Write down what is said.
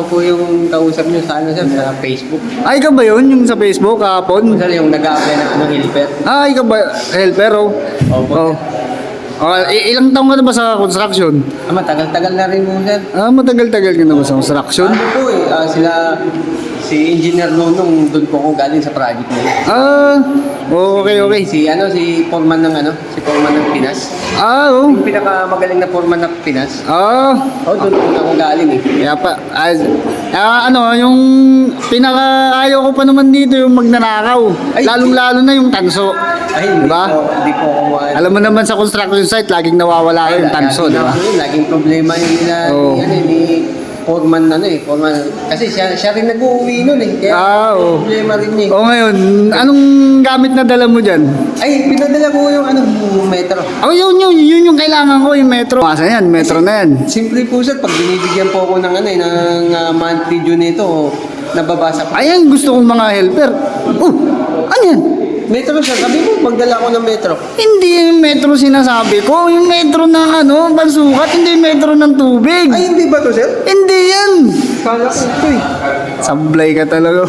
po yung kausap niyo sa ano sir, sa Facebook. Ay, ikaw ba yun? Yung sa Facebook kahapon? Sir, yung nag-a-apply ng ano, helper. Ah, ikaw ba? Helper, oh. Opo. Oh. Ilang taong ka na ba sa construction? Matagal-tagal na rin po sir. Ah, matagal-tagal ka na ba sa construction? Ano po eh, si Engineer Nonong, doon po ako galing sa project na yun. Ah, okay. Si foreman ng Pinas. Ah, oh. Yung pinakamagaling na foreman ng Pinas. Ah, Doon po ako galing eh. kaya pa, yung pinaka-ayaw ko pa naman dito yung magnanakaw. Ay, Lalong-lalo na yung tanso. Ay, Diba? Hindi po ako Alam mo naman sa construction site, laging nawawala yung tanso, di ba? Laging problema yung nila Oo. ni foreman foreman. Kasi siya rin nag-uuwi nun eh. Kaya Oo. problema rin niya. O ngayon, anong gamit na dala mo dyan? Ay, pinadala ko yung metro. Yun yung kailangan ko, yung metro. Masa yan, metro na yan. Simple po sir, pag binibigyan po ako ng monthly due nito, nababasa ko. Ayan, gusto kong mga helper. Ano yan? Metro sir, sabi mo, magdala ko ng metro. Hindi yung metro sinasabi ko. Yung metro ng pansukat, hindi yung metro ng tubig. Ay, hindi ba to sir? Hindi yan. Kala ko ito eh. Sablay ka talaga.